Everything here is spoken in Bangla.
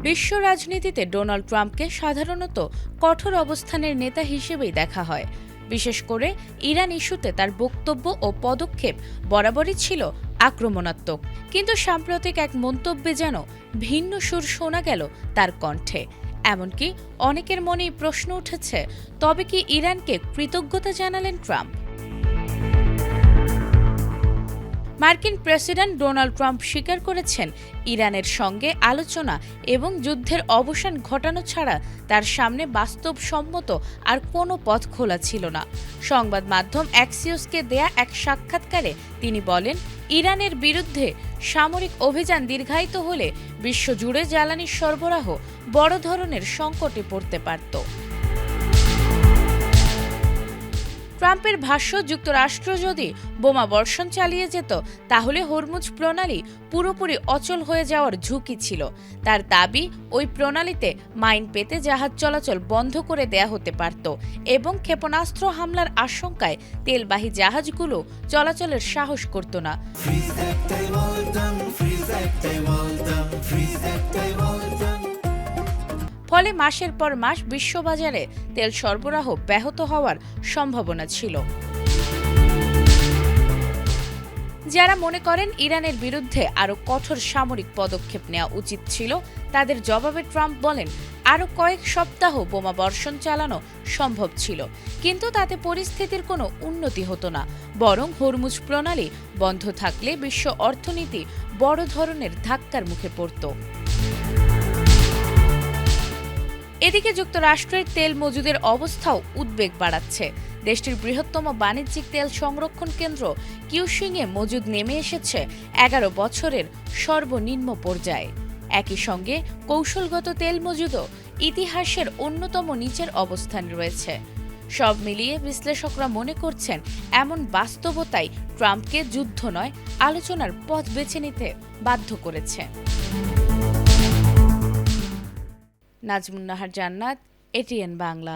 বিশ্ব রাজনীতিতে ডোনাল্ড ট্রাম্পকে সাধারণত কঠোর অবস্থানের নেতা হিসেবেই দেখা হয়। বিশেষ করে ইরান ইস্যুতে তার বক্তব্য ও পদক্ষেপ বরাবরই ছিল আক্রমণাত্মক। কিন্তু সাম্প্রতিক এক মন্তব্যে যেন ভিন্ন সুর শোনা গেল তার কণ্ঠে। এমনকি অনেকের মনেই প্রশ্ন উঠেছে, তবে কি ইরানকে কৃতজ্ঞতা জানালেন ট্রাম্প? মার্কিন প্রেসিডেন্ট ডোনাল্ড ট্রাম্প স্বীকার করেছেন, ইরানের সঙ্গে আলোচনা এবং যুদ্ধের অবসান ঘটানো ছাড়া তার সামনে বাস্তবসম্মত আর কোনো পথ খোলা ছিল না। সংবাদ মাধ্যম অ্যাক্সিওসকে দেয়া এক সাক্ষাৎকারে তিনি বলেন, ইরানের বিরুদ্ধে সামরিক অভিযান দীর্ঘায়িত হলে বিশ্বজুড়ে জ্বালানি সরবরাহ বড় ধরনের সংকটে পড়তে পারত। ট্রাম্পের ভাষ্য, যুক্তরাষ্ট্র যদি বোমা বর্ষণ চালিয়ে যেত তাহলে হরমুজ প্রণালী পুরোপুরি অচল হয়ে যাওয়ার ঝুঁকি ছিল। তার দাবি, ওই প্রণালীতে মাইন পেতে জাহাজ চলাচল বন্ধ করে দেয়া হতে পারত এবং ক্ষেপণাস্ত্র হামলার আশঙ্কায় তেলবাহী জাহাজগুলো চলাচলের সাহস করত না। ফলে মাসের পর মাস বিশ্ববাজারে তেল সরবরাহ ব্যাহত হওয়ার সম্ভাবনা ছিল। যারা মনে করেন ইরানের বিরুদ্ধে আরও কঠোর সামরিক পদক্ষেপ নেওয়া উচিত ছিল, তাদের জবাবে ট্রাম্প বলেন, আরও কয়েক সপ্তাহ বোমা বর্ষণ চালানো সম্ভব ছিল, কিন্তু তাতে পরিস্থিতির কোনো উন্নতি হতো না। বরং হরমুজ প্রণালী বন্ধ থাকলে বিশ্ব অর্থনীতি বড় ধরনের ধাক্কার মুখে পড়ত। এদিকে যুক্তরাষ্ট্রের তেল মজুদের অবস্থাও উদ্বেগ বাড়াচ্ছে। দেশটির বৃহত্তম বাণিজ্যিক তেল সংরক্ষণ কেন্দ্র কিউশিংয়ে মজুদ নেমে এসেছে 11 বছরের সর্বনিম্ন পর্যায়ে। একই সঙ্গে কৌশলগত তেল মজুদও ইতিহাসের অন্যতম নিচের অবস্থানে রয়েছে। সব মিলিয়ে বিশ্লেষকরা মনে করছেন, এমন বাস্তবতাই ট্রাম্পকে যুদ্ধ নয়, আলোচনার পথ বেছে নিতে বাধ্য করেছে। নাজমুন নাহার জান্নাত, এটিএন বাংলা।